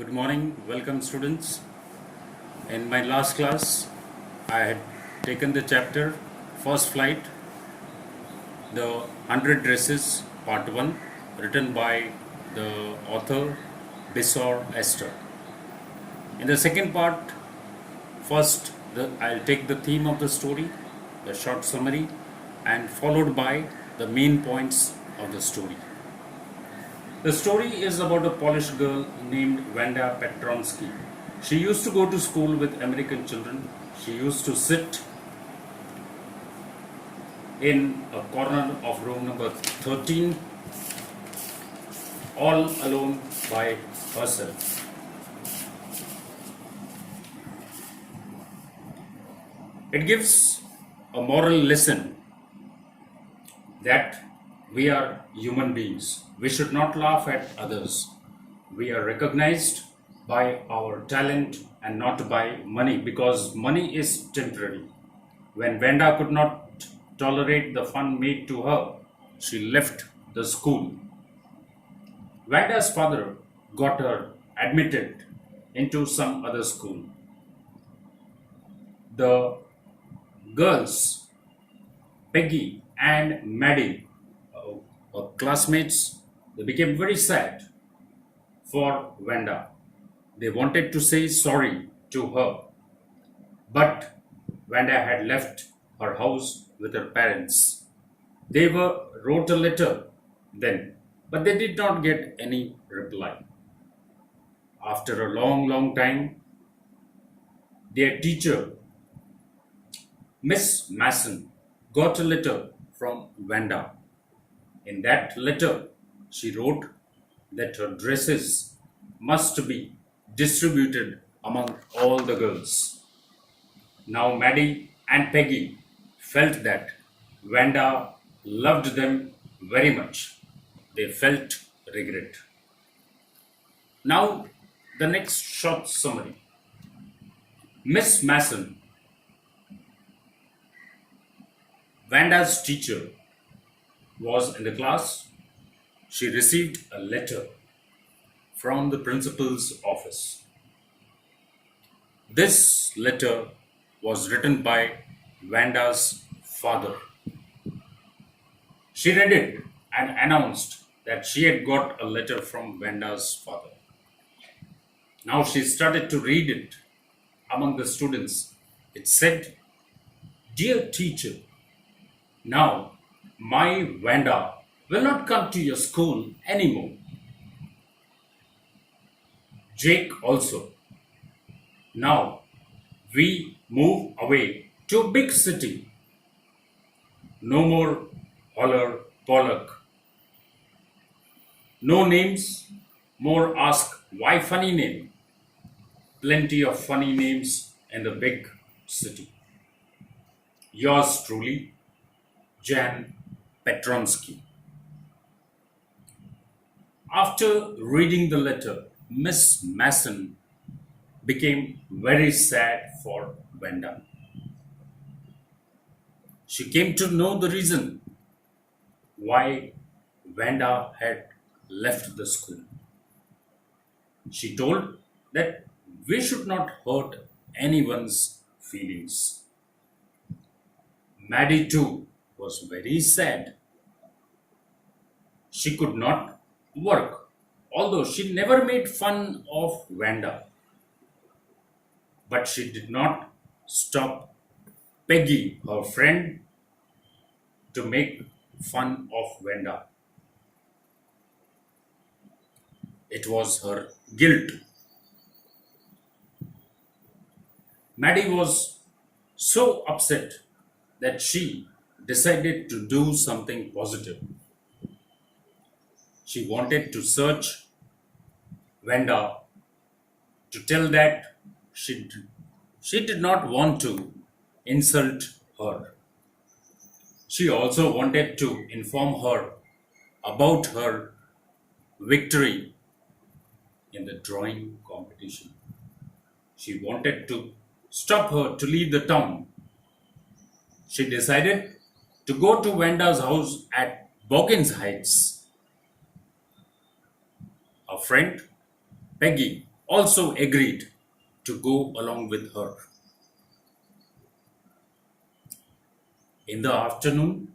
Good morning, welcome students. In my last class, I had taken the chapter First Flight, the 100 Dresses, Part 1, written by the author Bissor Esther. In the second part, first I'll take the theme of the story, the short summary, and followed by the main points of the story. The story is about a Polish girl named Wanda Petronsky. She used to go to school with American children. She used to sit in a corner of room number 13 all alone by herself. It gives a moral lesson that we are human beings. We should not laugh at others. We are recognized by our talent and not by money, because money is temporary. When Vanda could not tolerate the fun made to her, she left the school. Vanda's father got her admitted into some other school. The girls, Peggy and Maddie, classmates, they became very sad for Vanda. They wanted to say sorry to her, but Vanda had left her house with her parents. They wrote a letter then, but they did not get any reply. After a long time, their teacher, Miss Mason, got a letter from Vanda. In that letter, she wrote that her dresses must be distributed among all the girls. Now, Maddie and Peggy felt that Vanda loved them very much. They felt regret. Now, the next short summary. Miss Mason, Vanda's teacher, was in the class. She received a letter from the principal's office. This letter was written by Vanda's father. She read it and announced that she had got a letter from Vanda's father. Now she started to read it among the students. It said, "Dear teacher, now my Vanda will not come to your school anymore. Jake also. Now we move away to a big city. No more holler Pollock. No names, more ask why funny name. Plenty of funny names in the big city. Yours truly, Jan Petronsky." After reading the letter, Miss Mason became very sad for Vanda. She came to know the reason why Vanda had left the school. She told that we should not hurt anyone's feelings. Maddie too was very sad. She could not work, although she never made fun of Vanda. But she did not stop Peggy, her friend, to make fun of Vanda. It was her guilt. Maddie was so upset that she decided to do something positive. She wanted to search Vanda to tell that she did not want to insult her. She also wanted to inform her about her victory in the drawing competition. She wanted to stop her to leave the town. She decided to go to Vanda's house at Bawkins Heights. A friend, Peggy, also agreed to go along with her. In the afternoon,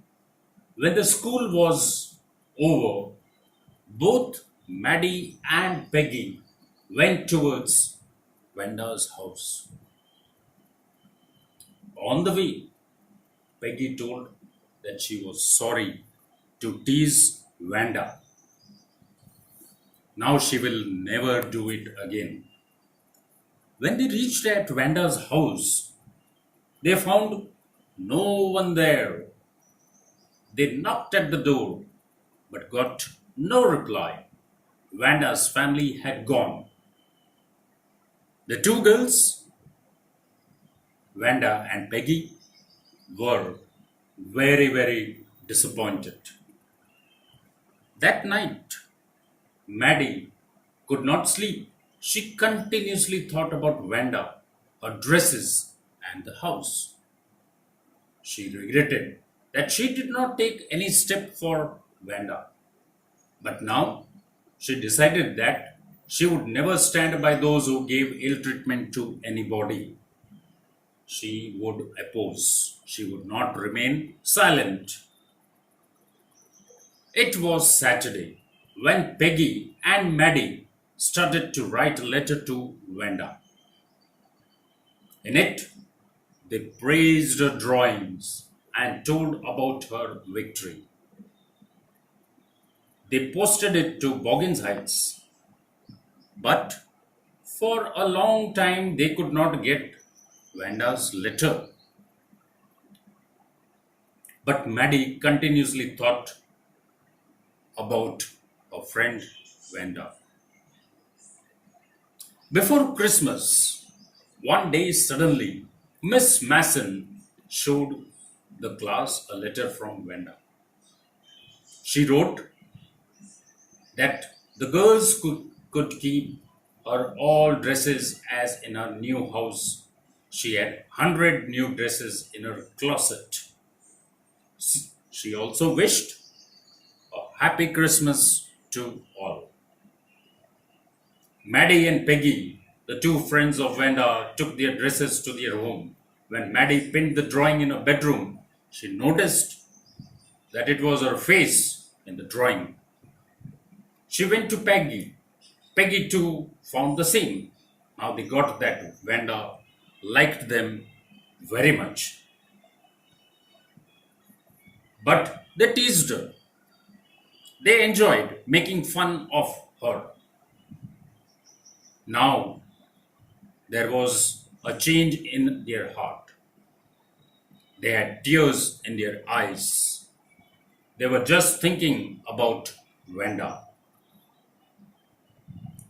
when the school was over, both Maddie and Peggy went towards Vanda's house. On the way, Peggy told that she was sorry to tease Vanda. Now she will never do it again. When they reached at Vanda's house, they found no one there. They knocked at the door but got no reply. Vanda's family had gone. The two girls, Vanda and Peggy, were very disappointed. That night, Maddie could not sleep. She continuously thought about Vanda, her dresses, and the house. She regretted that she did not take any step for Vanda. But now she decided that she would never stand by those who gave ill treatment to anybody. She would oppose. She would not remain silent. It was Saturday when Peggy and Maddie started to write a letter to Vanda. In it, they praised her drawings and told about her victory. They posted it to Boggins Heights, but for a long time they could not get Vanda's letter. But Maddie continuously thought about her friend Vanda. Before Christmas, one day suddenly, Miss Masson showed the class a letter from Vanda. She wrote that the girls could keep her all dresses as in her new house. She had 100 new dresses in her closet. She also wished a happy Christmas to all. Maddie and Peggy, the two friends of Vanda, took their dresses to their home. When Maddie pinned the drawing in her bedroom, she noticed that it was her face in the drawing. She went to Peggy. Peggy too found the same. Now they got that Vanda liked them very much. But they teased her. They enjoyed making fun of her. Now there was a change in their heart. They had tears in their eyes. They were just thinking about Vanda.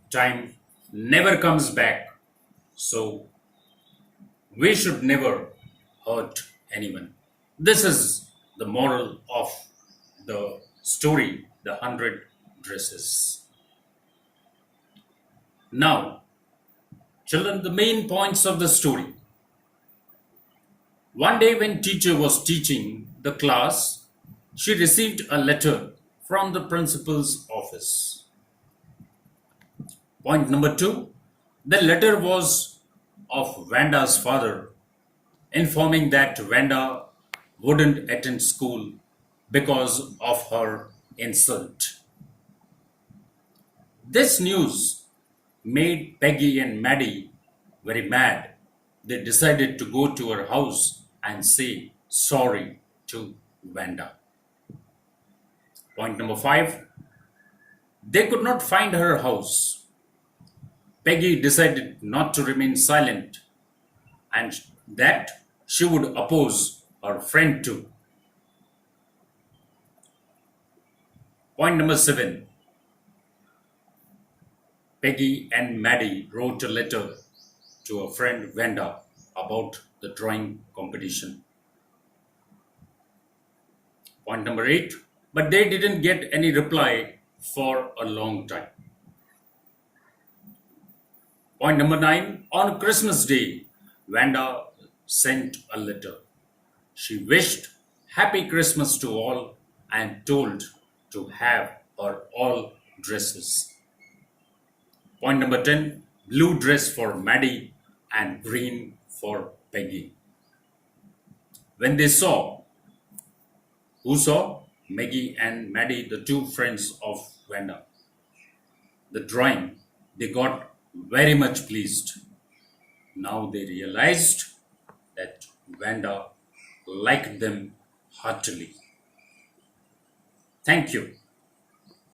Time never comes back, so we should never hurt anyone. This is the moral of the story, The 100 Dresses. Now, children, the main points of the story. One day when teacher was teaching the class, she received a letter from the principal's office. Point number two, the letter was of Vanda's father, informing that Vanda wouldn't attend school because of her insult. This news made Peggy and Maddie very mad. They decided to go to her house and say sorry to Vanda. Point number five, they could not find her house. Peggy decided not to remain silent and that she would oppose her friend too. Point number seven, Peggy and Maddie wrote a letter to her friend Vanda about the drawing competition. Point number eight, but they didn't get any reply for a long time. Point number nine, on Christmas Day, Vanda sent a letter. She wished Happy Christmas to all and told to have her all dresses. Point number 10, blue dress for Maddie, and green for Peggy. When they saw, who saw? Maggie and Maddie, the two friends of Wanda, the drawing, they got very much pleased. Now they realized that Wanda liked them heartily. Thank you.